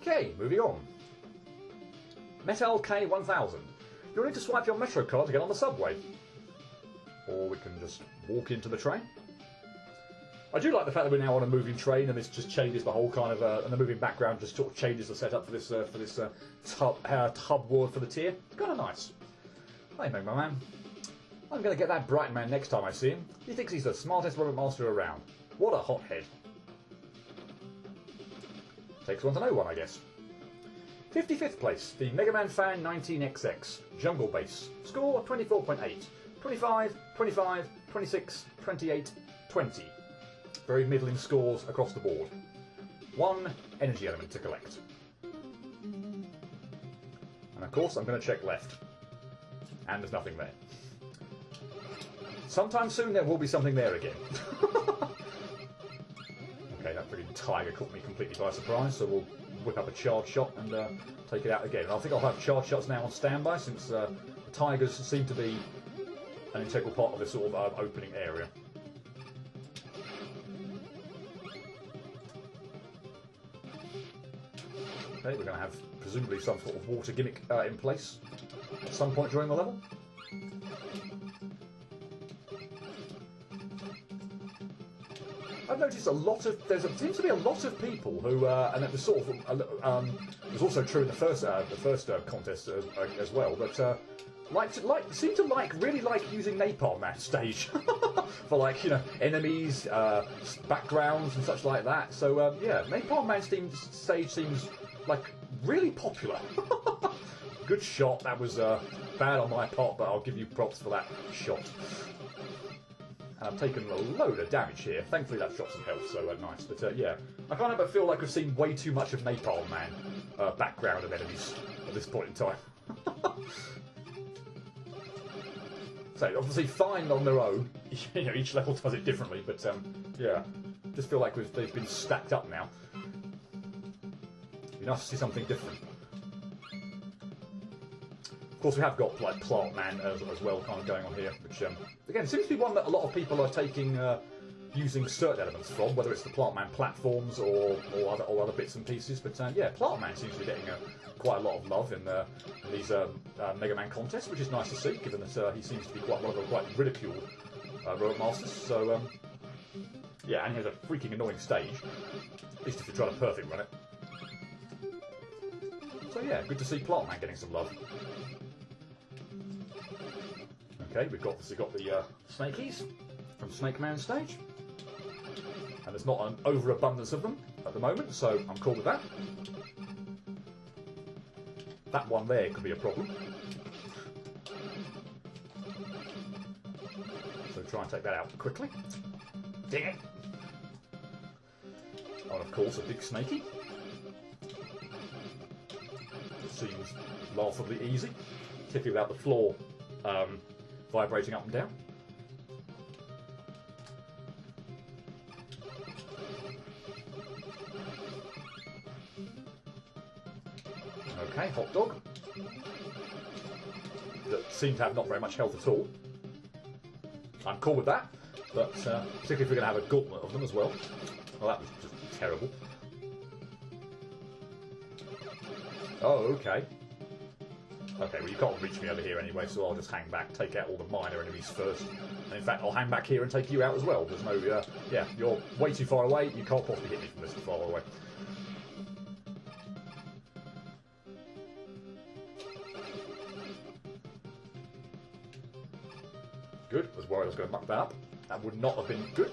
Okay, moving on. Metal K1000. You'll need to swipe your Metro card to get on the subway. Or we can just walk into the train. I do like the fact that we're now on a moving train, and this just changes the whole kind of, and the moving background just sort of changes the setup for this tub ward for the tier. Kind of nice. Hey, Mega Man. I'm going to get that Bright Man next time I see him. He thinks he's the smartest robot master around. What a hothead. Takes one to know one, I guess. 55th place, the Mega Man Fan 19XX, Jungle Base. Score 24.8. 25, 25, 26, 28, 20. Very middling scores across the board. One energy element to collect. And of course I'm going to check left. And there's nothing there. Sometime soon there will be something there again. Okay, that friggin' tiger caught me completely by surprise, so we'll whip up a charge shot and take it out again. And I think I'll have charge shots now on standby, since tigers seem to be an integral part of this sort of opening area. Okay, we're going to have presumably some sort of water gimmick in place at some point during the level. I've noticed there seems to be a lot of people who, and it was sort of, it was also true in the first contest as well, but seem to really like using Napalm Man stage for, like, you know, enemies, backgrounds and such like that. So yeah, Napalm Man stage seems like really popular. Good shot. That was bad on my part, but I'll give you props for that shot. And I've taken a load of damage here. Thankfully that dropped some health, so nice. But yeah, I can't help but feel like I've seen way too much of Napalm Man background of enemies at this point in time. So obviously fine on their own. You know, each level does it differently, but yeah, just feel like they've been stacked up now. It'd be nice to see something different. Of course, we have got like Plant Man as well, kind of going on here, which again seems to be one that a lot of people are taking, using certain elements from, whether it's the Plant Man platforms or other bits and pieces. But yeah, Plant Man seems to be getting quite a lot of love in these Mega Man contests, which is nice to see, given that he seems to be quite one of the quite ridiculed robot masters. So yeah, and he has a freaking annoying stage, at least if you try to perfect run it. So yeah, good to see Plant Man getting some love. Okay, we've obviously got the Snakies from Snake Man stage. And there's not an overabundance of them at the moment, so I'm cool with that. That one there could be a problem. So try and take that out quickly. Dang it! And of course a big Snaky. Seems laughably easy, particularly without the floor vibrating up and down. Okay, hot dog. That seems to have not very much health at all. I'm cool with that, but particularly if we're going to have a gauntlet of them as well. Well, that was just terrible. Oh, okay. Okay, well you can't reach me over here anyway, so I'll just hang back, take out all the minor enemies first. And in fact, I'll hang back here and take you out as well. There's no, yeah, you're way too far away, you can't possibly hit me from this far away. Good, I was worried I was going to muck that up. That would not have been good.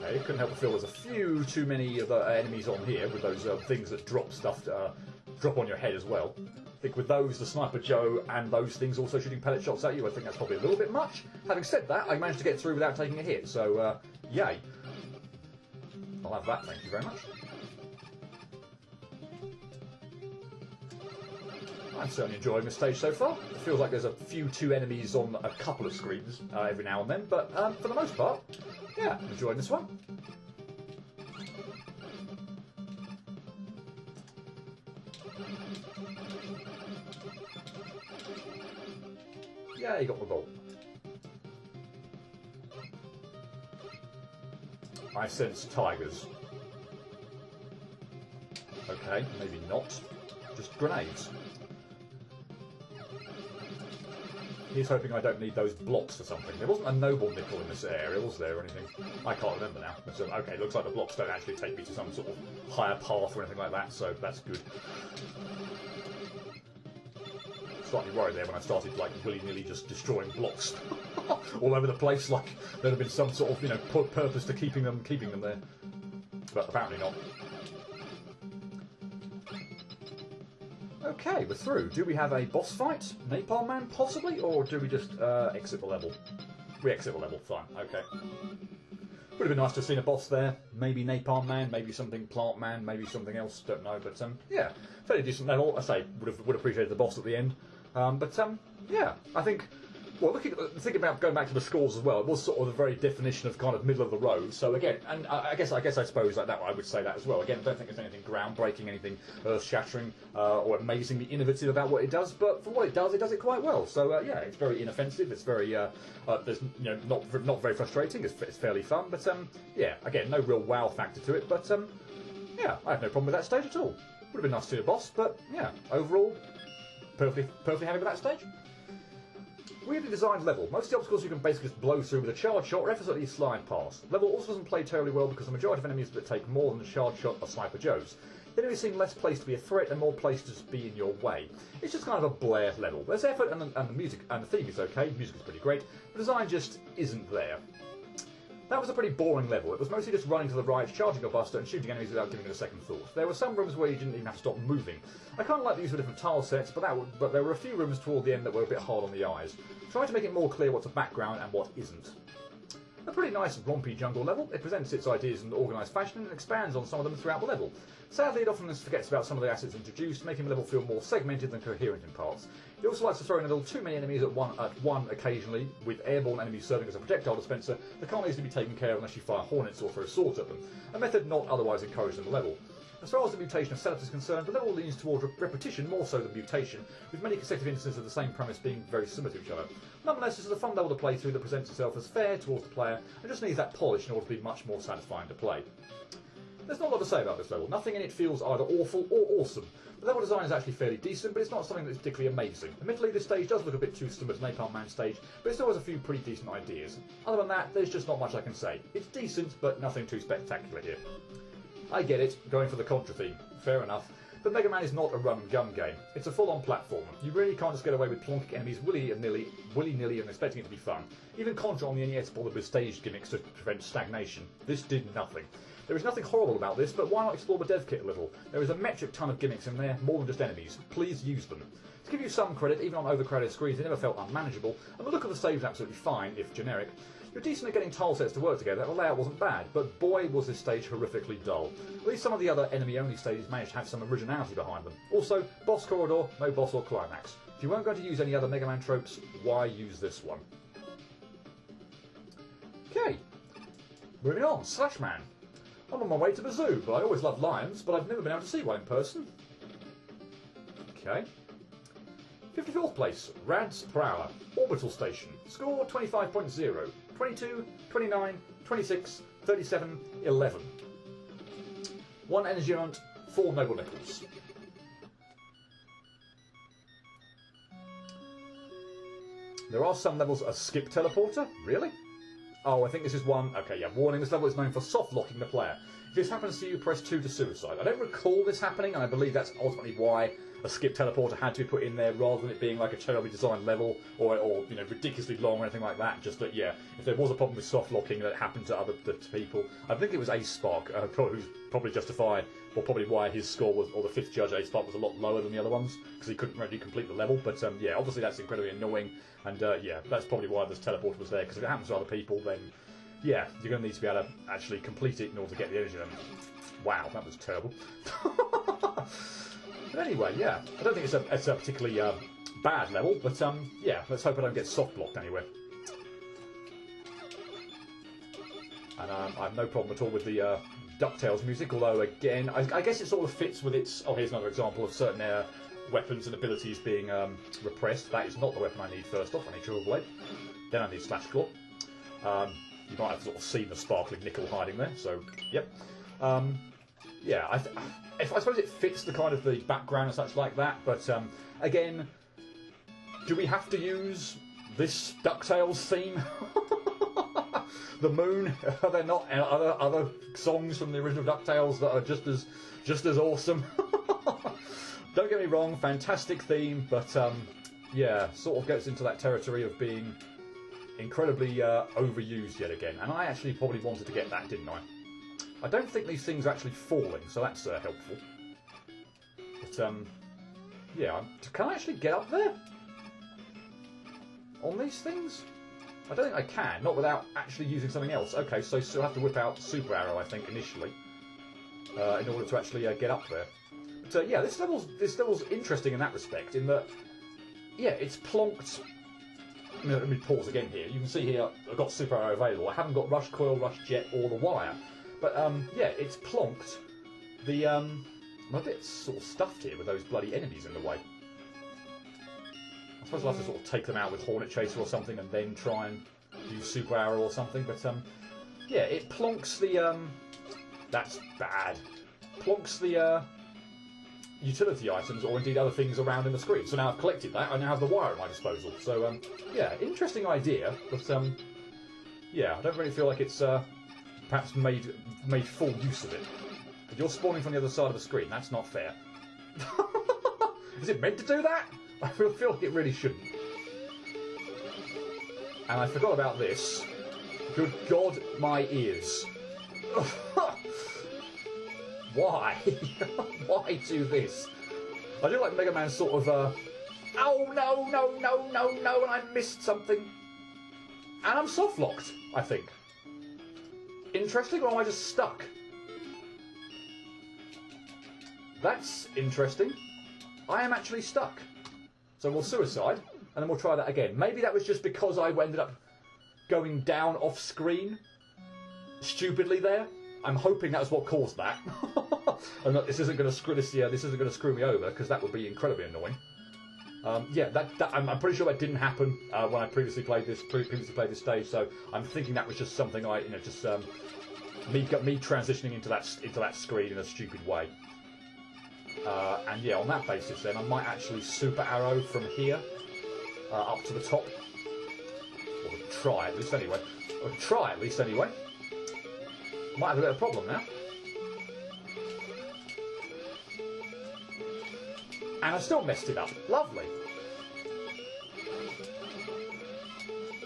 Okay, couldn't help but feel there's a few too many of the enemies on here with those things that drop stuff, drop on your head as well. I think with those, the Sniper Joe and those things also shooting pellet shots at you, I think that's probably a little bit much. Having said that, I managed to get through without taking a hit, so yay. I'll have that, thank you very much. I'm certainly enjoying this stage so far. It feels like there's a few too enemies on a couple of screens every now and then, but for the most part, yeah, I'm enjoying this one. Yeah, you got my goal. I sense tigers. Okay, maybe not. Just grenades. He's hoping I don't need those blocks for something. There wasn't a noble nickel in this area, was there, or anything? I can't remember now. But, okay, looks like the blocks don't actually take me to some sort of higher path or anything like that, so that's good. Slightly worried there when I started, like, willy-nilly just destroying blocks all over the place, like there'd have been some sort of, you know, purpose to keeping them there. But apparently not. Okay, we're through. Do we have a boss fight? Napalm Man, possibly? Or do we just exit the level? We exit the level, fine, okay. Would have been nice to have seen a boss there. Maybe Napalm Man, maybe something Plant Man, maybe something else, don't know. But, yeah, fairly decent level. I say, would have appreciated the boss at the end. Yeah, I think... Well, thinking about going back to the scores as well, it was sort of the very definition of kind of middle of the road. So again, and I suppose like that I would say that as well. Again, I don't think there's anything groundbreaking, anything earth-shattering or amazingly innovative about what it does. But for what it does it quite well. So yeah, it's very inoffensive. It's very there's not very frustrating. It's fairly fun. But yeah, again, no real wow factor to it. But yeah, I have no problem with that stage at all. Would have been nice to see a boss, but yeah, overall, perfectly happy with that stage. Weirdly designed level. Most of the obstacles you can basically just blow through with a charge shot or effortlessly slide past. The level also doesn't play terribly well because the majority of enemies that take more than a charge shot are Sniper Joes. The enemies seem less placed to be a threat and more placed to just be in your way. It's just kind of a Blair level. There's effort and the music and the theme is okay. The music is pretty great. The design just isn't there. That was a pretty boring level. It was mostly just running to the right, charging a buster and shooting enemies without giving it a second thought. There were some rooms where you didn't even have to stop moving. I kind of like the use of different tile sets, but there were a few rooms toward the end that were a bit hard on the eyes. Trying to make it more clear what's a background and what isn't. A pretty nice rompy jungle level. It presents its ideas in an organised fashion and expands on some of them throughout the level. Sadly, it often forgets about some of the assets introduced, making the level feel more segmented than coherent in parts. It also likes to throw in a little too many enemies at one occasionally, with airborne enemies serving as a projectile dispenser that can't easily be taken care of unless you fire hornets or throw swords at them, a method not otherwise encouraged in the level. As far as the mutation of setups is concerned, the level leans toward repetition more so than mutation, with many consecutive instances of the same premise being very similar to each other. Nonetheless, this is a fun level to play through that presents itself as fair towards the player and just needs that polish in order to be much more satisfying to play. There's not a lot to say about this level. Nothing in it feels either awful or awesome. The level design is actually fairly decent, but it's not something that's particularly amazing. Admittedly, this stage does look a bit too similar to Napalm Man's stage, but it still has a few pretty decent ideas. Other than that, there's just not much I can say. It's decent, but nothing too spectacular here. I get it, going for the Contra theme. Fair enough. But Mega Man is not a run-and-gun game. It's a full-on platformer. You really can't just get away with plonking enemies willy-nilly and expecting it to be fun. Even Contra on the NES bothered with stage gimmicks to prevent stagnation. This did nothing. There is nothing horrible about this, but why not explore the dev kit a little? There is a metric ton of gimmicks in there, more than just enemies. Please use them. To give you some credit, even on overcrowded screens, it never felt unmanageable, and the look of the stage is absolutely fine, if generic. You're decent at getting tile sets to work together, and the layout wasn't bad, but boy was this stage horrifically dull. At least some of the other enemy-only stages managed to have some originality behind them. Also, boss corridor, no boss or climax. If you weren't going to use any other Mega Man tropes, why use this one? Okay, moving on, Slash Man. I'm on my way to the zoo, but I always loved lions, but I've never been able to see one in person. Okay. 54th place, Rads per hour, Orbital Station. Score 25.0. 22, 29, 26, 37, 11. 1 energy element, 4 noble nickels. There are some levels a skip teleporter? Really? Oh, I think this is one. Okay, yeah, warning, this level is known for soft locking the player. If this happens to you, press 2 to suicide. I don't recall this happening, and I believe that's ultimately why a skip teleporter had to be put in there rather than it being like a terribly designed level or you know, ridiculously long or anything like that. Just that, yeah, if there was a problem with soft locking that happened to other people, I think it was Ace Spark, who's probably justified, or probably why his score was, or the 5th judge, Ace Spark, was a lot lower than the other ones because he couldn't really complete the level. But yeah, obviously that's incredibly annoying, and yeah, that's probably why this teleporter was there, because if it happens to other people, then yeah, you're going to need to be able to actually complete it in order to get the energy. Wow, that was terrible. But anyway, yeah, I don't think it's a particularly bad level, but yeah, let's hope I don't get soft blocked anywhere. And I have no problem at all with the DuckTales music, although again, I guess it sort of fits with its... Oh, here's another example of certain weapons and abilities being repressed. That is not the weapon I need first off. I need Triple Blade. Then I need Slash Claw. You might have sort of seen the sparkling nickel hiding there, so, yep. yeah, I suppose it fits the kind of the background and such like that. But again, do we have to use this DuckTales theme? The moon? Are there not other songs from the original DuckTales that are just as awesome? Don't get me wrong, fantastic theme, but yeah, sort of gets into that territory of being incredibly overused yet again. And I actually probably wanted to get that, didn't I? I don't think these things are actually falling, so that's helpful. But yeah, can I actually get up there on these things? I don't think I can, not without actually using something else. Okay, so still have to whip out Super Arrow, I think, initially, in order to actually get up there. But yeah, this level's interesting in that respect, in that, yeah, it's plonked. Let me pause again here. You can see here I've got Super Arrow available. I haven't got Rush Coil, Rush Jet, or the Wire. But yeah, it's plonked the. I'm a bit sort of stuffed here with those bloody enemies in the way. I suppose I'll have to sort of take them out with Hornet Chaser or something and then try and use Super Arrow or something. But yeah, it plonks the. That's bad. Plonks the utility items or indeed other things around in the screen. So now I've collected that, I now have the wire at my disposal. So yeah, interesting idea, but yeah, I don't really feel like it's perhaps made full use of it. If you're spawning from the other side of the screen, that's not fair. Is it meant to do that? I feel like it really shouldn't. And I forgot about this. Good God, my ears. Why? Why do this? I do like Mega Man's sort of, oh no, no, no, no, no, and I missed something. And I'm soft locked, I think. Interesting, or am I just stuck? That's interesting. I am actually stuck. So we'll suicide, and then we'll try that again. Maybe that was just because I ended up going down off screen stupidly there. I'm hoping that's what caused that. And that this isn't going to screw this isn't going to screw me over, because that would be incredibly annoying. Yeah, I'm pretty sure that didn't happen when I previously played this stage. So I'm thinking that was just something I, just me transitioning into that screen in a stupid way. And yeah, on that basis, then I might actually Super Arrow from here up to the top. Or try at least anyway. Might have a bit of a problem now. And I still messed it up. Lovely.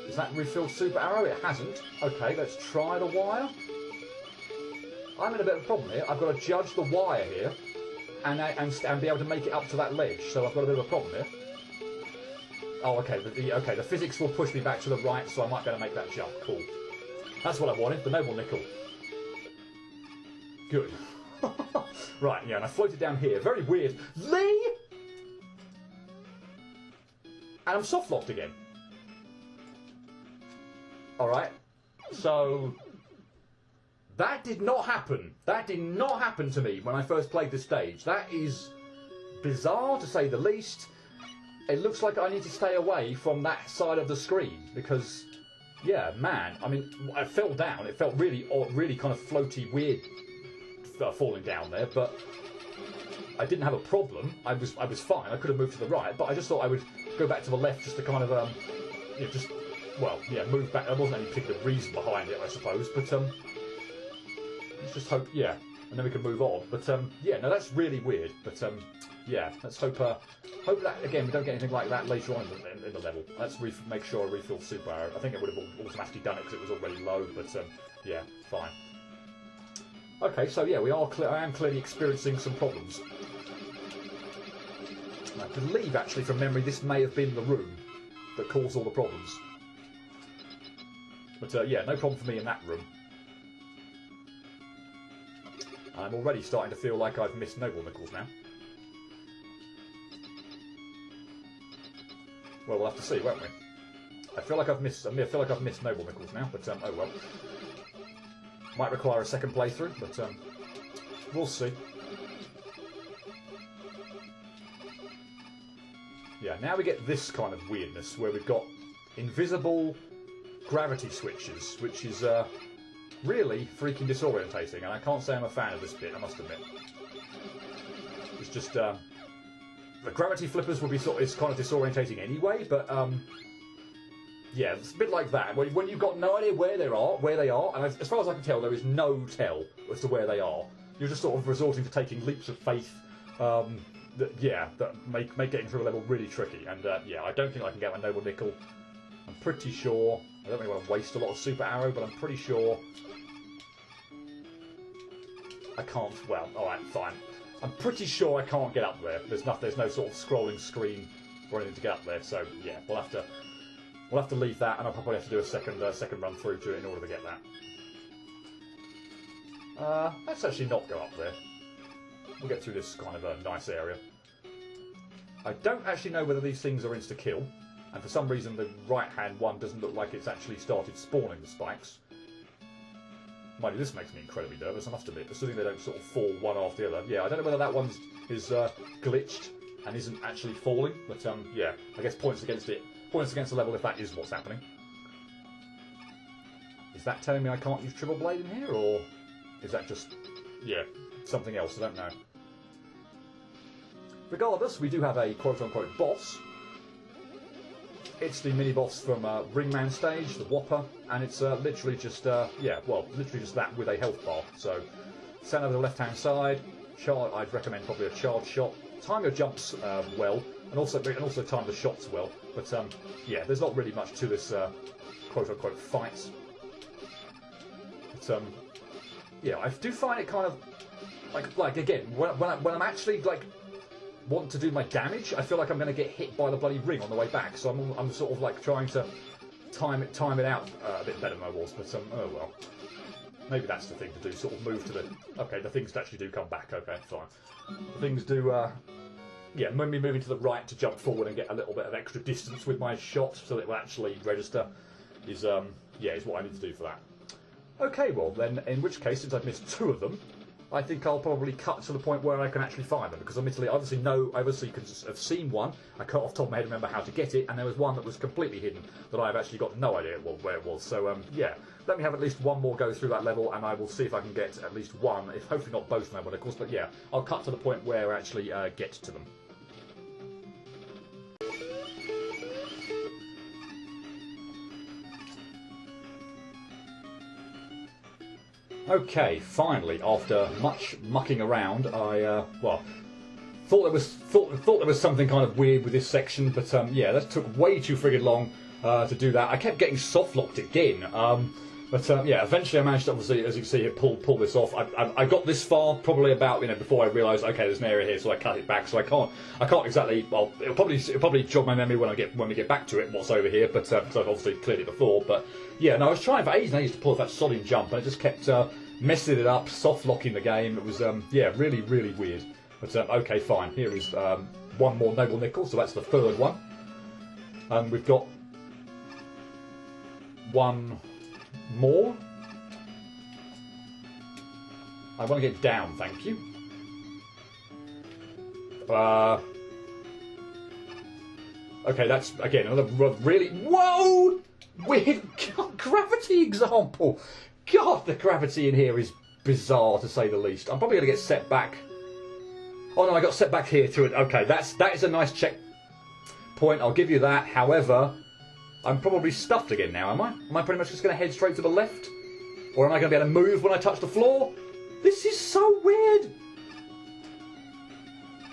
Does that refill Super Arrow? It hasn't. Okay, let's try the wire. I'm in a bit of a problem here. I've got to judge the wire here and be able to make it up to that ledge. So I've got a bit of a problem here. Oh, okay. The physics will push me back to the right, so I might be able to make that jump. Cool. That's what I wanted. The Noble Nickel. Good. Right, yeah, and I floated down here. Very weirdly. And I'm soft locked again. Alright. So that did not happen. That did not happen to me when I first played this stage. That is bizarre, to say the least. It looks like I need to stay away from that side of the screen, because, yeah, man, I mean, I fell down. It felt really odd, really kind of floaty, weird, falling down there, but I didn't have a problem. I was fine. I could have moved to the right, but I just thought I would go back to the left just to kind of, move back. There wasn't any particular reason behind it, I suppose, but let's just hope, yeah, and then we can move on. But yeah, no, that's really weird. But yeah, let's hope that again we don't get anything like that later on in the level. Let's make sure I refill Super Arrow. I think it would have automatically done it because it was already low. But yeah, fine. Okay, so yeah, I am clearly experiencing some problems. I believe, actually, from memory, this may have been the room that caused all the problems. But yeah, no problem for me in that room. I'm already starting to feel like I've missed Noble Nickels now. Well, we'll have to see, won't we? I feel like I've missed Noble Nickels now, but oh well. Might require a second playthrough, but we'll see. Yeah, now we get this kind of weirdness where we've got invisible gravity switches, which is really freaking disorientating, and I can't say I'm a fan of this bit, I must admit. It's just, the gravity flippers would be it's kind of disorientating anyway, but, yeah, it's a bit like that. When you've got no idea where they are, and as far as I can tell, there is no tell as to where they are. You're just sort of resorting to taking leaps of faith, that make getting through a level really tricky. And, yeah, I don't think I can get my Noble Nickel. I'm pretty sure. I don't really want to waste a lot of Super Arrow, but I'm pretty sure I can't. Well, alright, fine. I'm pretty sure I can't get up there. There's no sort of scrolling screen or anything to get up there, so yeah, we'll have to leave that, and I'll probably have to do a second run through to it in order to get that. Let's actually not go up there. We'll get through this kind of a nice area. I don't actually know whether these things are insta-kill, and for some reason the right-hand one doesn't look like it's actually started spawning the spikes. Mind you, this makes me incredibly nervous, I must admit, assuming they don't sort of fall one after the other. Yeah, I don't know whether that one is glitched and isn't actually falling, but yeah, I guess points against the level if that is what's happening. Is that telling me I can't use Triple Blade in here, or is that just, yeah, something else? I don't know. Regardless, we do have a quote-unquote boss. It's the mini-boss from Ringman stage, the Whopper, and it's literally just, literally just that with a health bar. So, stand over the left-hand side, I'd recommend probably a charge shot. Time your jumps well, and also time the shots well. But, yeah, there's not really much to this quote-unquote fight. But, yeah, I do find it kind of, like again, when I'm actually, like, want to do my damage, I feel like I'm going to get hit by the bloody ring on the way back, so I'm sort of like trying to time it out a bit better than I was, but oh well. Maybe that's the thing to do, sort of move to the... Okay, the things actually do come back, okay, fine. The things do, yeah, me moving to the right to jump forward and get a little bit of extra distance with my shot so that it will actually register is, yeah, is what I need to do for that. Okay, well then, in which case, since I've missed 2 of them, I think I'll probably cut to the point where I can actually find them, because I obviously have seen one. I can't off the top of my head remember how to get it, and there was one that was completely hidden that I've actually got no idea where it was. So yeah, let me have at least one more go through that level, and I will see if I can get at least one, if hopefully not both of them, of course. But yeah, I'll cut to the point where I actually get to them. Okay, finally, after much mucking around, I thought there was something kind of weird with this section, but yeah, that took way too friggin' long to do that. I kept getting soft locked again, but yeah, eventually I managed to, obviously, as you can see here, pull this off. I got this far probably about, before I realised, okay, there's an area here, so I cut it back. So I can't exactly. Well, it'll probably jog my memory when we get back to it, what's over here. But so I've obviously cleared it before. But yeah, no, I was trying for ages and ages to pull off that solid jump, and it just kept messing it up, soft locking the game. It was yeah, really weird. But okay, fine. Here is one more Noble Nickel, so that's the 3rd one, and we've got one more. I want to get down, thank you. Okay, that's again another really weird gravity example. God, the gravity in here is bizarre to say the least. I'm probably going to get set back. Oh no, I got set back here to it. Okay, that is a nice checkpoint. I'll give you that. However, I'm probably stuffed again now, am I? Am I pretty much just going to head straight to the left? Or am I going to be able to move when I touch the floor? This is so weird.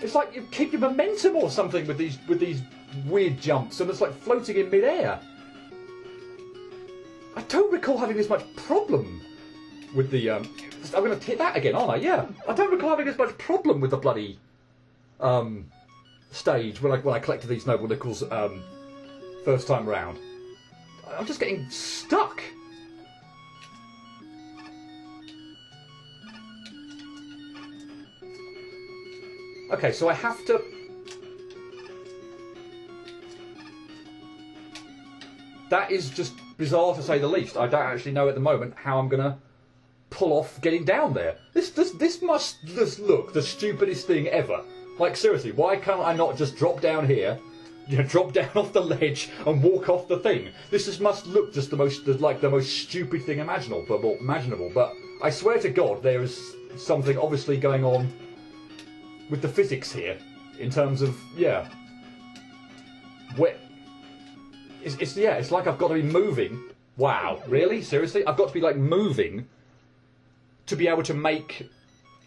It's like you keep your momentum or something with these weird jumps, and it's like floating in mid-air. I don't recall having this much problem with the... I'm going to hit that again, aren't I? Yeah. I don't recall having this much problem with the bloody stage when I collected these Noble Nickels first time round. I'm just getting stuck. Okay, so I have to... That is just bizarre to say the least. I don't actually know at the moment how I'm going to pull off getting down there. This must just look the stupidest thing ever. Like, seriously, why can't I not just drop down here, drop down off the ledge and walk off the thing. This must look just the most stupid thing imaginable. But I swear to God, there is something obviously going on with the physics here in terms of where it's like I've got to be moving. Wow, really? Seriously? I've got to be like moving to be able to make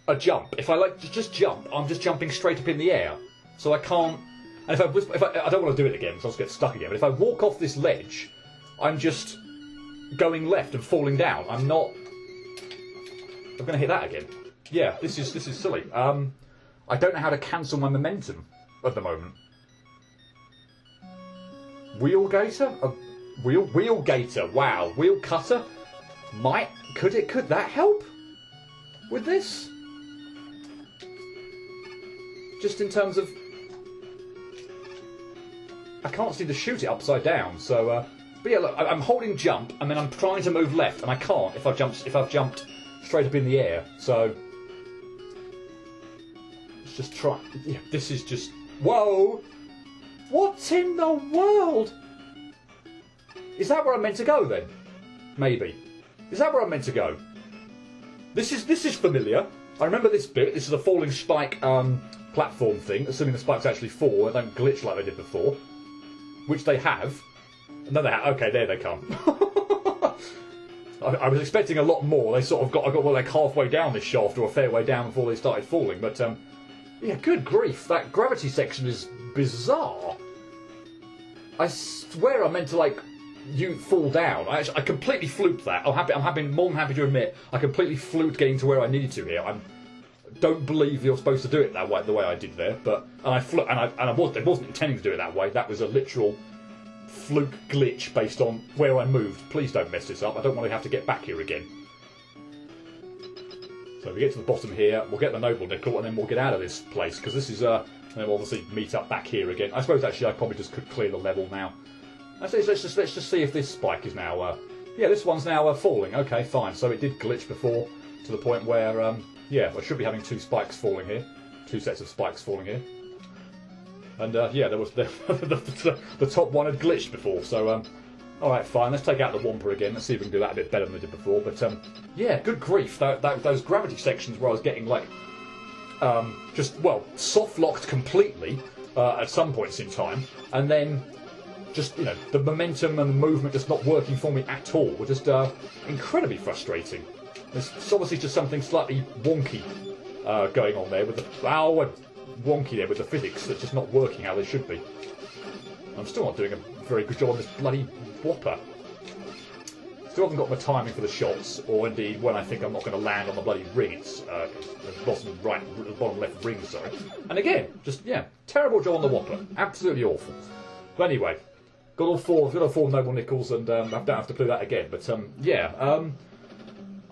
a jump. If I like to just jump, I'm just jumping straight up in the air. So I can't. And if I don't want to do it again, because I'll just get stuck again. But if I walk off this ledge, I'm just going left and falling down. I'm not. I'm going to hit that again. Yeah, this is silly. I don't know how to cancel my momentum at the moment. Wheel gator? Wheel gator. Wow. Wheel cutter? Could that help with this? Just in terms of, I can't seem to shoot it upside down. So, but yeah, look, I'm holding jump, and then I'm trying to move left, and I can't if I've jumped straight up in the air. So let's just try. Yeah, this is just whoa. What in the world? Is that where I'm meant to go then? Maybe. Is that where I'm meant to go? This is familiar. I remember this bit. This is a falling spike platform thing, assuming the spikes actually fall and don't glitch like they did before, which they have. No, they have. Okay, there they come. I was expecting a lot more. They sort of got like halfway down this shaft or a fair way down before they started falling. But yeah, good grief, that gravity section is bizarre. I swear I meant to like you fall down. I completely fluked that. I'm more than happy to admit I completely fluked getting to where I needed to here. Don't believe you're supposed to do it that way, the way I did there. But I wasn't intending to do it that way. That was a literal fluke glitch based on where I moved. Please don't mess this up. I don't want to have to get back here again. So we get to the bottom here. We'll get the noble nickel, and then we'll get out of this place because this is and then we'll obviously meet up back here again. I suppose actually I probably just could clear the level now. Let's just see if this spike is now. Yeah, this one's now falling. Okay, fine. So it did glitch before to the point where yeah, I should be having two spikes falling here, two sets of spikes falling here. And yeah, there was the top one had glitched before. So all right, fine. Let's take out the Wampa again. Let's see if we can do that a bit better than we did before. But yeah, good grief. Those gravity sections where I was getting like just soft locked completely at some points in time, and then just the momentum and the movement just not working for me at all were just incredibly frustrating. There's obviously just something slightly wonky going on there with the wonky there with the physics that's just not working how they should be. I'm still not doing a very good job on this bloody whopper. Still haven't got my timing for the shots, or indeed when I think I'm not going to land on the bloody ring. It's the bottom left ring, sorry. And again, just terrible job on the whopper. Absolutely awful. But anyway, got all four noble nickels, and I don't have to do that again. But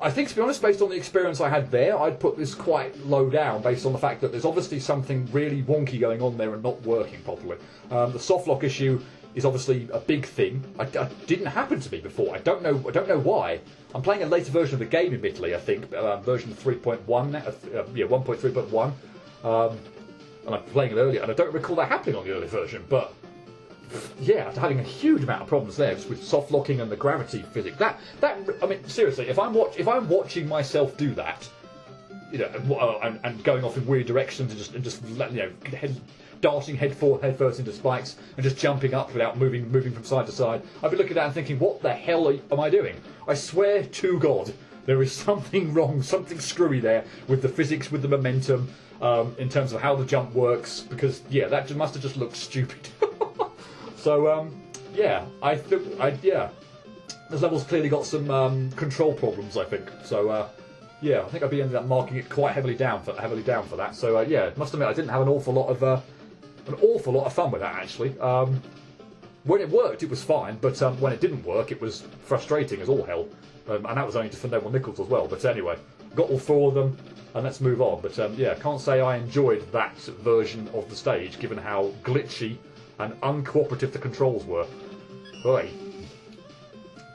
I think, to be honest, based on the experience I had there, I'd put this quite low down based on the fact that there's obviously something really wonky going on there and not working properly. The softlock issue is obviously a big thing. It didn't happen to me before. I don't know why. I'm playing a later version of the game, admittedly. I think version 3.1, 1.3.1, and I'm playing it earlier, and I don't recall that happening on the early version, but. Yeah, having a huge amount of problems there with soft locking and the gravity physics. That I mean, seriously, if I'm watching myself do that, and going off in weird directions and just darting head first into spikes and just jumping up without moving from side to side, I'd be looking at that and thinking, what the hell am I doing? I swear to God, there is something wrong, something screwy there with the physics, with the momentum, in terms of how the jump works. Because that must have just looked stupid. So, yeah, I think, this level's clearly got some control problems, I think. So, yeah, I think I'd be ended up marking it quite heavily down for that. So, yeah, must admit I didn't have an awful lot of fun with that, actually. When it worked, it was fine, but when it didn't work, it was frustrating as all hell. And that was only just for noble nickels as well. But anyway, got all four of them, and let's move on. But yeah, can't say I enjoyed that version of the stage, given how glitchy and uncooperative the controls were. Boy.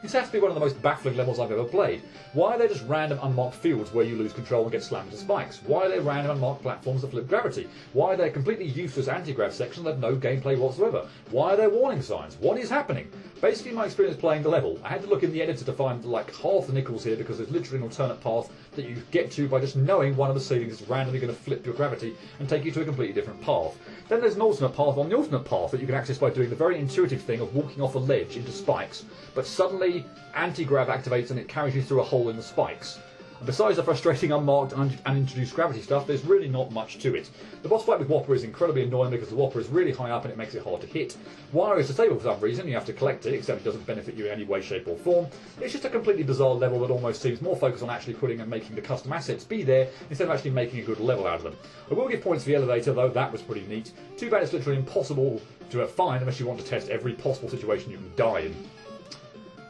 This has to be one of the most baffling levels I've ever played. Why are there just random unmarked fields where you lose control and get slammed into spikes? Why are there random unmarked platforms that flip gravity? Why are there completely useless anti-grav sections that have no gameplay whatsoever? Why are there warning signs? What is happening? Basically, my experience playing the level, I had to look in the editor to find like half the nickels here because there's literally an alternate path that you get to by just knowing one of the ceilings is randomly going to flip your gravity and take you to a completely different path. Then there's an alternate path on the alternate path that you can access by doing the very intuitive thing of walking off a ledge into spikes, but suddenly anti-grav activates and it carries you through a hole in the spikes. And besides the frustrating unmarked and unintroduced gravity stuff, there's really not much to it. The boss fight with Whopper is incredibly annoying because the Whopper is really high up and it makes it hard to hit. Wire is disabled for some reason, you have to collect it, except it doesn't benefit you in any way, shape or form. It's just a completely bizarre level that almost seems more focused on actually putting and making the custom assets be there instead of actually making a good level out of them. I will give points for the elevator though, that was pretty neat. Too bad it's literally impossible to find unless you want to test every possible situation you can die in.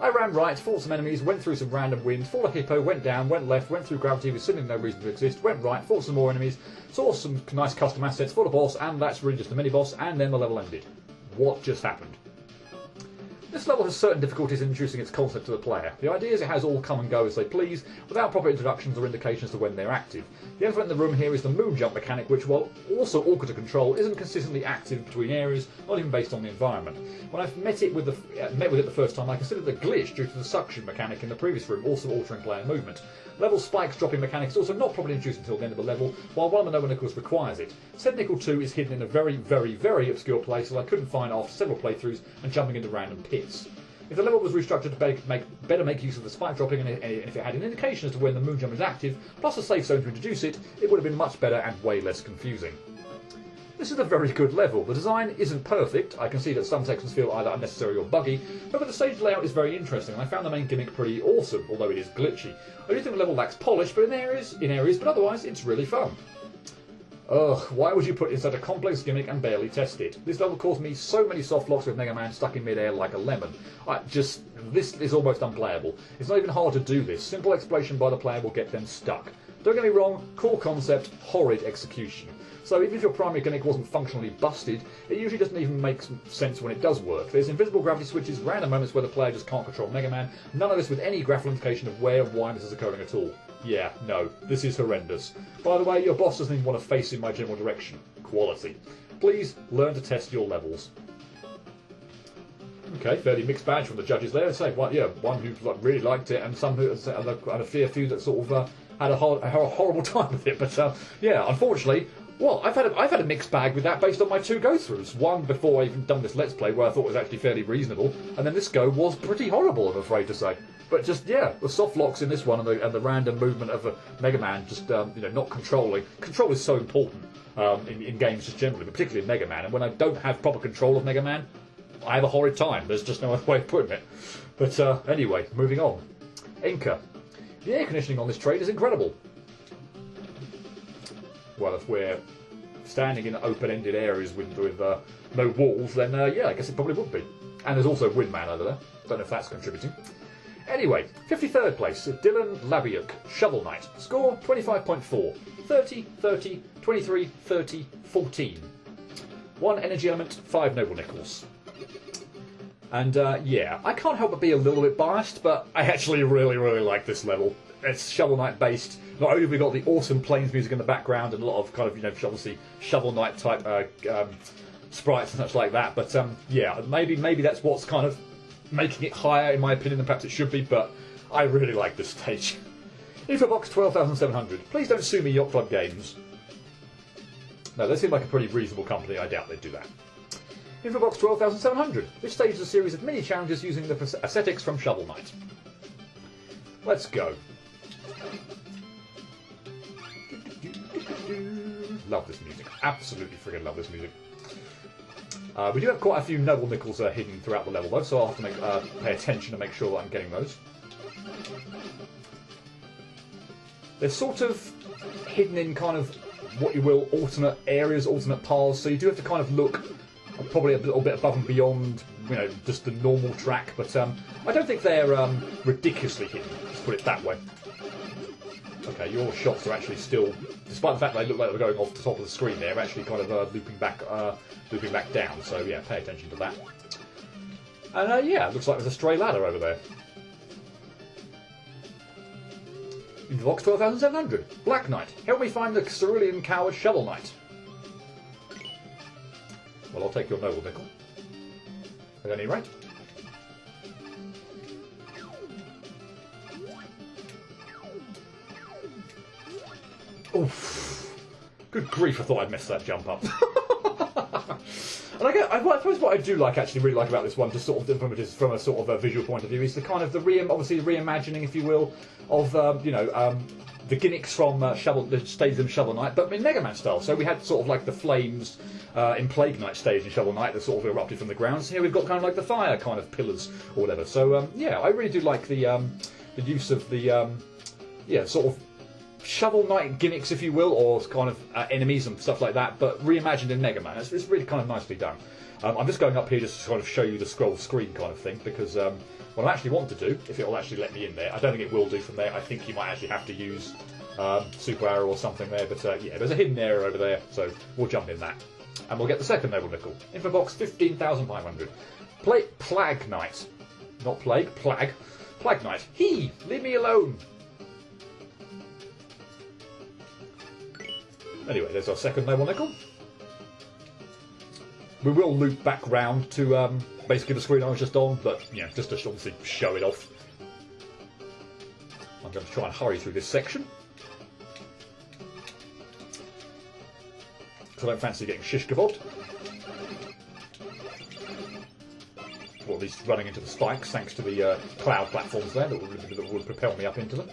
I ran right, fought some enemies, went through some random winds, fought a hippo, went down, went left, went through gravity with seemingly no reason to exist, went right, fought some more enemies, saw some nice custom assets, fought a boss, and that's really just a mini-boss, and then the level ended. What just happened? This level has certain difficulties in introducing its concept to the player. The idea is it has all come and go as they please, without proper introductions or indications as to when they're active. The elephant in the room here is the moon jump mechanic, which, while also awkward to control, isn't consistently active between areas, not even based on the environment. When I met with it the first time, I considered the glitch due to the suction mechanic in the previous room, also altering player movement. Level spikes dropping mechanics also not properly introduced until the end of the level, while one of the Nova Nickels requires it. Said Nickel 2 is hidden in a very, very, very obscure place that I couldn't find after several playthroughs and jumping into random pits. If the level was restructured to better make use of the spike dropping, and if it had an indication as to when the moon jump is active, plus a safe zone to introduce it, it would have been much better and way less confusing. This is a very good level. The design isn't perfect. I can see that some sections feel either unnecessary or buggy, but the stage layout is very interesting, and I found the main gimmick pretty awesome, although it is glitchy. I do think the level lacks polish, but in areas, but otherwise it's really fun. Ugh, why would you put in such a complex gimmick and barely test it? This level caused me so many soft locks with Mega Man stuck in mid-air like a lemon. This is almost unplayable. It's not even hard to do this. Simple exploration by the player will get them stuck. Don't get me wrong, cool concept, horrid execution. So even if your primary gimmick wasn't functionally busted, it usually doesn't even make sense when it does work. There's invisible gravity switches, random moments where the player just can't control Mega Man, none of this with any graphical indication of where and why this is occurring at all. Yeah, no, this is horrendous. By the way, your boss doesn't even want to face in my general direction. Quality. Please learn to test your levels. Okay, fairly mixed badge from the judges there. Say one who really liked it, and some who and a fair few that sort of had a horrible time with it. But yeah, unfortunately, well, I've had a mixed bag with that based on my two go-throughs. One before I even done this Let's Play, where I thought was actually fairly reasonable, and then this go was pretty horrible, I'm afraid to say. But just, yeah, the soft locks in this one and the random movement of a Mega Man just, not controlling. Control is so important in games just generally, but particularly in Mega Man. And when I don't have proper control of Mega Man, I have a horrid time. There's just no other way of putting it. But anyway, moving on. Inca. The air conditioning on this train is incredible. Well, if we're standing in open-ended areas with no walls, then yeah, I guess it probably would be. And there's also Windman over there. Don't know if that's contributing. Anyway, 53rd place, Dylan Labiuk, Shovel Knight. Score 25.4. 30, 30, 23, 30, 14. 1 energy element, 5 noble nickels. And yeah, I can't help but be a little bit biased, but I actually really, really like this level. It's Shovel Knight based. Not only have we got the awesome Plains music in the background and a lot of kind of, obviously Shovel Knight type sprites and such like that, but yeah, maybe that's what's kind of making it higher in my opinion than perhaps it should be, but I really like this stage. Infobox 12,700. Please don't sue me, Yacht Club Games. No, they seem like a pretty reasonable company. I doubt they'd do that. Infobox 12,700. This stage is a series of mini challenges using the aesthetics from Shovel Knight. Let's go. Love this music. Absolutely friggin' love this music. We do have quite a few noble nickels hidden throughout the level though, so I'll have to pay attention to make sure that I'm getting those. They're sort of hidden in kind of, what you will, alternate areas, alternate paths, so you do have to kind of look probably a little bit above and beyond, just the normal track, but I don't think they're ridiculously hidden, let's put it that way. Okay, your shots are actually still, despite the fact they look like they're going off the top of the screen, they're actually kind of looping back down. So yeah, pay attention to that. And yeah, it looks like there's a stray ladder over there. Vox 12,700. Black Knight. Help me find the cerulean coward Shovel Knight. Well, I'll take your noble nickel. At any rate. Oof. Good grief, I thought I'd messed that jump up. And I suppose what I do really like about this one, just sort of from a sort of a visual point of view, is the kind of obviously the reimagining, if you will, of the gimmicks from the stages in Shovel Knight, but in Mega Man style. So we had sort of like the flames in Plague Knight stage in Shovel Knight that sort of erupted from the ground. So here we've got kind of like the fire kind of pillars or whatever. So yeah, I really do like the use of the sort of Shovel Knight gimmicks, if you will, or kind of enemies and stuff like that, but reimagined in Mega Man. It's really kind of nicely done. I'm just going up here just to kind of show you the scroll screen kind of thing, because what I actually want to do, if it will actually let me in there, I don't think it will do from there. I think you might actually have to use Super Arrow or something there, but yeah, there's a hidden area over there, so we'll jump in that. And we'll get the second noble nickel. Info box 15,500. Plague Knight. Not Plague, Plague. Plague Knight. Leave me alone! Anyway, there's our second noble nickel. We will loop back round to basically the screen I was just on, but just to obviously show it off. I'm going to try and hurry through this section, because I don't fancy getting shish kebabbed. Or at least running into the spikes, thanks to the cloud platforms there that would propel me up into them.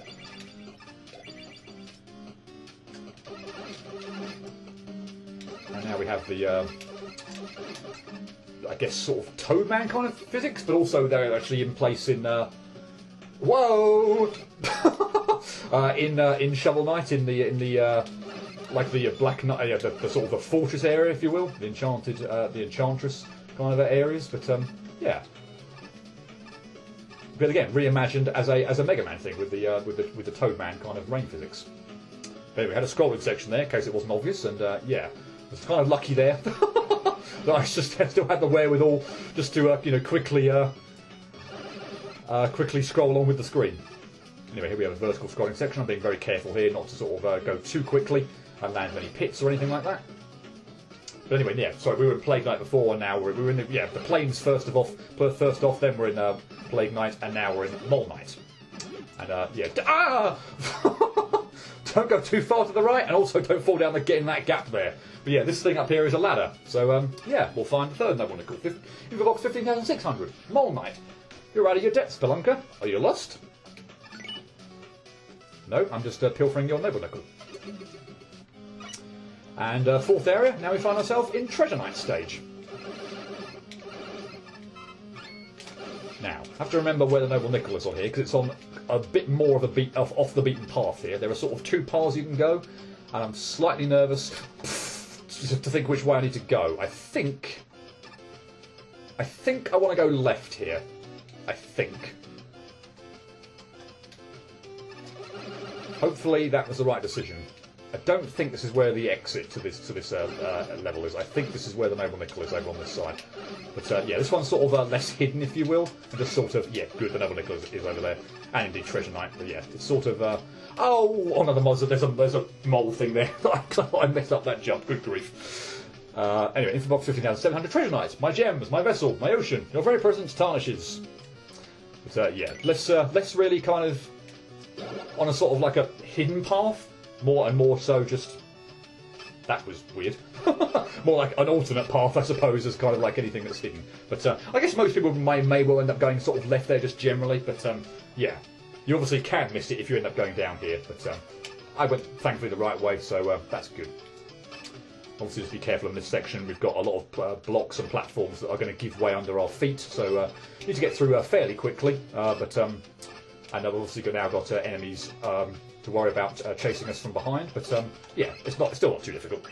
And now we have the, I guess, sort of Toadman kind of physics, but also they're actually in place in, whoa! in Shovel Knight, in the like the Black Knight, the sort of the fortress area, if you will, the Enchantress kind of areas. But yeah. But again, reimagined as a Mega Man thing with the Toadman kind of rain physics. Anyway, we had a scrolling section there in case it wasn't obvious, and yeah. I was kind of lucky there that I just still had the wherewithal just to quickly scroll on with the screen. Anyway, here we have a vertical scrolling section. I'm being very careful here not to sort of go too quickly and land any pits or anything like that. But anyway, yeah. Sorry, we were in Plague Knight before, and now we're in the plains first off. Then we're in Plague Knight, and now we're in Mole Knight. And yeah, don't go too far to the right, and also don't fall down in that gap there. But yeah, this thing up here is a ladder. So yeah, we'll find the third noble nickel. Info box 15,600. Mole Knight. You're out of your depth, Spelunker. Are you lost? No, I'm just pilfering your noble nickel. And fourth area, now we find ourselves in Treasure Knight stage. Now, I have to remember where the noble nickel is on here, because it's on a bit more of a off the beaten path here. There are sort of two paths you can go, and I'm slightly nervous to think which way I need to go. I think I want to go left here. I think. Hopefully that was the right decision. I don't think this is where the exit to this level is. I think this is where the noble nickel is, over on this side. But yeah, this one's sort of less hidden, if you will. And just sort of, yeah, good, the noble nickel is over there. And indeed Treasure Knight. But yeah, it's sort of, another monster. There's a mole thing there. I messed up that jump. Good grief. Anyway, info box 15,700. Treasure Knight. My gems, my vessel, my ocean. Your very presence tarnishes. But yeah, let's really kind of on a sort of like a hidden path. More and more so just... That was weird. More like an alternate path, I suppose, as kind of like anything that's hidden. But I guess most people may well end up going sort of left there just generally. But yeah, you obviously can miss it if you end up going down here. But I went, thankfully, the right way, so that's good. Obviously, just be careful in this section. We've got a lot of blocks and platforms that are going to give way under our feet. So need to get through fairly quickly. And I've obviously now got enemies... to worry about chasing us from behind, but yeah, it's still not too difficult.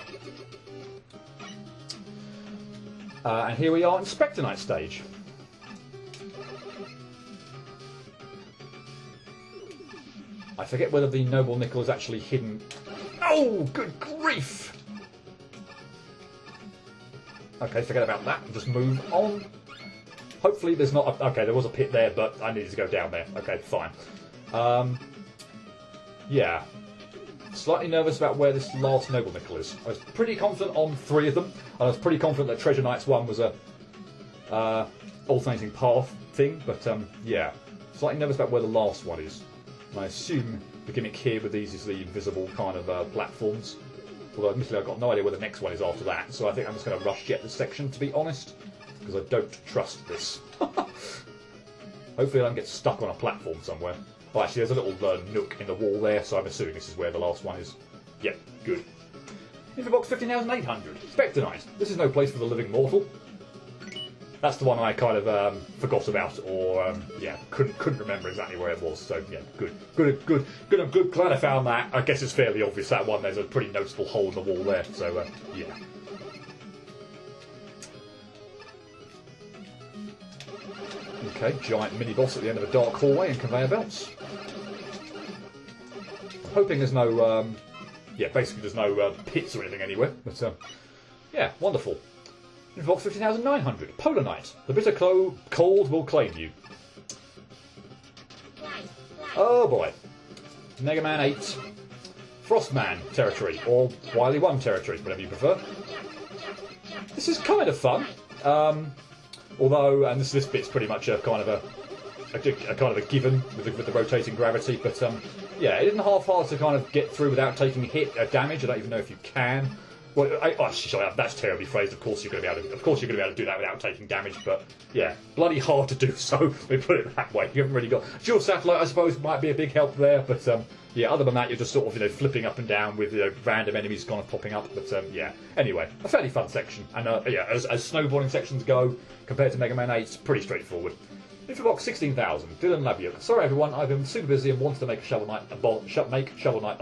And here we are in Spectre Knight stage. I forget whether the noble nickel is actually hidden. Oh, good grief! Okay, forget about that. Just move on. Hopefully, there's not. Okay, there was a pit there, but I needed to go down there. Okay, fine. yeah, slightly nervous about where this last Noble Nickel is. I was pretty confident on 3 of them, and I was pretty confident that Treasure Knights one was a alternating path thing, but yeah, slightly nervous about where the last one is. And I assume the gimmick here with these is the invisible kind of platforms. Although admittedly I've got no idea where the next one is after that, so I think I'm just going to rush jet this section, to be honest, because I don't trust this. Hopefully I don't get stuck on a platform somewhere. Oh, actually, there's a little nook in the wall there, so I'm assuming this is where the last one is. Yep, good. Info box 15,800. Spectre Knight. This is no place for the living mortal. That's the one I kind of forgot about, or yeah, couldn't remember exactly where it was. So yeah, good. Glad I found that. I guess it's fairly obvious that one. There's a pretty noticeable hole in the wall there. So yeah. Okay, giant mini boss at the end of a dark hallway and conveyor belts. I'm hoping there's no, yeah, basically there's no pits or anything anywhere. But yeah, wonderful. Info box 15,900. Polar Knight. The bitter cold will claim you. Oh boy. Mega Man 8. Frostman territory, or Wily 1 territory, whatever you prefer. This is kind of fun. Although, and this bit's pretty much a kind of a given with the rotating gravity, but yeah, it isn't half hard to kind of get through without taking damage. I don't even know if you can. Well, that's terribly phrased. Of course you're going to be able to do that without taking damage. But yeah, bloody hard to do so. We put it that way. You haven't really got dual satellite. I suppose might be a big help there. But yeah, other than that, you're just sort of flipping up and down with random enemies kind of popping up. But yeah, anyway, a fairly fun section. And yeah, as snowboarding sections go compared to Mega Man 8, it's pretty straightforward. Info box 16,000. Dylan Labiuk. Sorry everyone, I've been super busy and wanted to make Shovel Knight a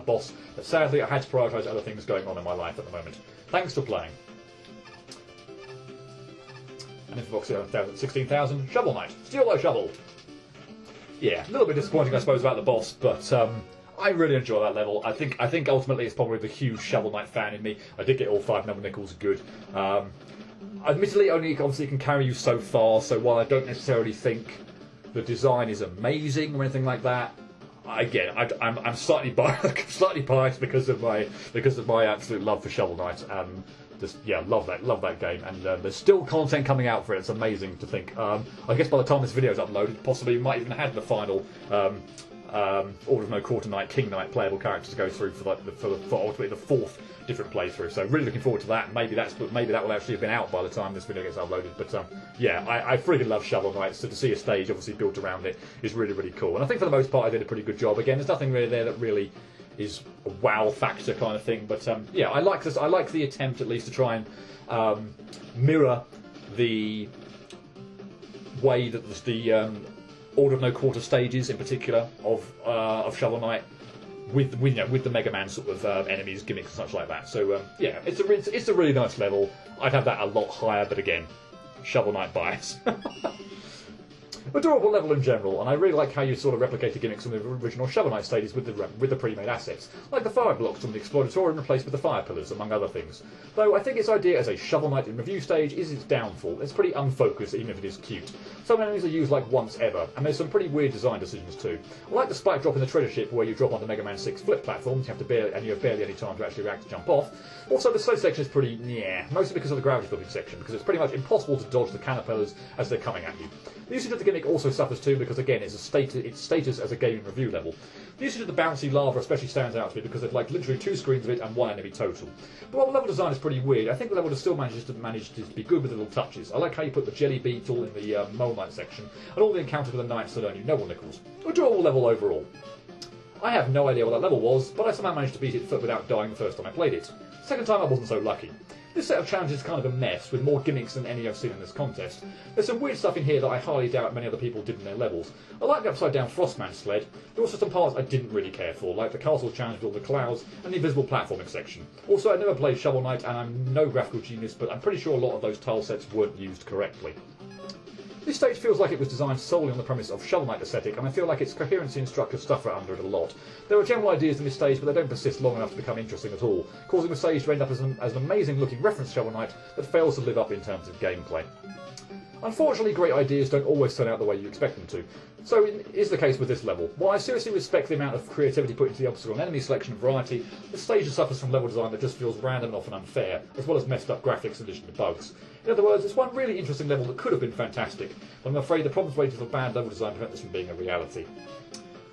boss, but sadly I had to prioritise other things going on in my life at the moment. Thanks for playing. And info box 16,000. Shovel Knight. Steal thy shovel. Yeah, a little bit disappointing I suppose about the boss, but I really enjoy that level. I think ultimately it's probably the huge Shovel Knight fan in me. I did get all 5 Noble Nickels good. Admittedly, only obviously can carry you so far, so while I don't necessarily think the design is amazing or anything like that, again, I'm slightly biased because of my absolute love for Shovel Knight, and just yeah, love that game, and there's still content coming out for it. It's amazing to think. I guess by the time this video is uploaded, possibly we might even have the final Order of No Quarter Knight, King Knight playable characters to go through for ultimately the 4th different playthrough. So really looking forward to that. Maybe that will actually have been out by the time this video gets uploaded. But yeah, I freaking love Shovel Knight. So to see a stage obviously built around it is really, really cool. And I think for the most part I did a pretty good job. Again, there's nothing really there that really is a wow factor kind of thing. But yeah, I like this. I like the attempt at least to try and mirror the way that the Order of No Quarter stages in particular of Shovel Knight with the Mega Man sort of enemies, gimmicks and such like that. So yeah, it's a really nice level. I'd have that a lot higher, but again, Shovel Knight bias. Adorable level in general, and I really like how you sort of replicate the gimmicks from the original Shovel Knight stages with the pre-made assets, like the fire blocks from the Exploratorium replaced with the fire pillars, among other things. Though I think its idea as a Shovel Knight in review stage is its downfall. It's pretty unfocused, even if it is cute. Some enemies are used like once ever, and there's some pretty weird design decisions too. I like the spike drop in the treasure ship where you drop onto Mega Man 6 flip platforms, you have barely any time to actually react to jump off. Also, the slow section is pretty mostly because of the gravity flipping section, because it's pretty much impossible to dodge the caterpillars as they're coming at you. The usage of the gimmick also suffers too because again its status as a gaming review level. The usage of the bouncy lava especially stands out to me because there's like literally 2 screens of it and 1 enemy total. But while the level design is pretty weird, I think the level still manages to be good with the little touches. I like how you put the jelly beetle in the Mole Knight section and all the encounters with the knights that earn you Noble Nickels. Adorable level overall. I have no idea what that level was, but I somehow managed to beat it without dying the first time I played it. Second time I wasn't so lucky. This set of challenges is kind of a mess, with more gimmicks than any I've seen in this contest. There's some weird stuff in here that I highly doubt many other people did in their levels. I like the upside down Frostman sled. There were also some parts I didn't really care for, like the castle challenge with all the clouds and the invisible platforming section. Also, I never played Shovel Knight and I'm no graphical genius, but I'm pretty sure a lot of those tile sets weren't used correctly. This stage feels like it was designed solely on the premise of Shovel Knight aesthetic, and I feel like its coherency and structure suffer under it a lot. There are general ideas in this stage, but they don't persist long enough to become interesting at all, causing the stage to end up as an amazing-looking reference to Shovel Knight that fails to live up in terms of gameplay. Unfortunately, great ideas don't always turn out the way you expect them to. So is the case with this level. While I seriously respect the amount of creativity put into the obstacle and enemy selection and variety, the stage suffers from level design that just feels random and often unfair, as well as messed up graphics in addition to bugs. In other words, it's one really interesting level that could have been fantastic, but I'm afraid the problems related to bad level design prevent this from being a reality.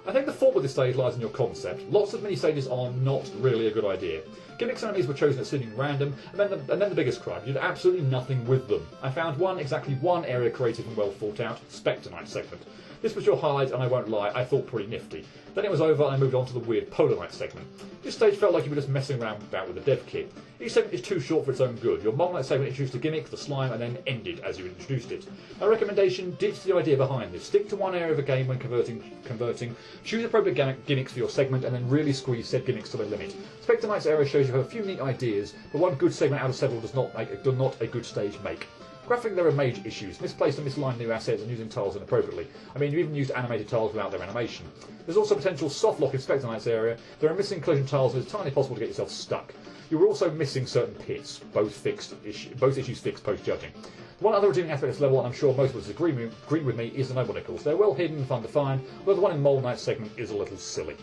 I think the fault with this stage lies in your concept. Lots of mini-stages are not really a good idea. Gimmicks and enemies were chosen at seeming random, and then the biggest crime, you did absolutely nothing with them. I found exactly one area creative and well thought out, Spectre Knight segment. This was your highlight, and I won't lie, I thought pretty nifty. Then it was over and I moved on to the weird Polar Knight segment. This stage felt like you were just messing around about with the dev kit. Each segment is too short for its own good. Your Mole Knight segment introduced a gimmick, the slime, and then ended as you introduced it. My recommendation, ditch the idea behind this. Stick to one area of a game when converting. Choose appropriate gimmicks for your segment, and then really squeeze said gimmicks to the limit. Spectre Knight's area shows you have a few neat ideas, but one good segment out of several does not a good stage make. Graphically, there are major issues. Misplaced and misaligned new assets and using tiles inappropriately. I mean, you even used animated tiles without their animation. There's also potential soft lock in Spectre Knight's area. There are missing collision tiles and it's entirely possible to get yourself stuck. You were also missing certain pits, both issues fixed post-judging. One other redeeming aspect of this level, and I'm sure most of us agree with me, is the Noble Nickels. They're well hidden and fun to find, although the one in Mole Knight's segment is a little silly.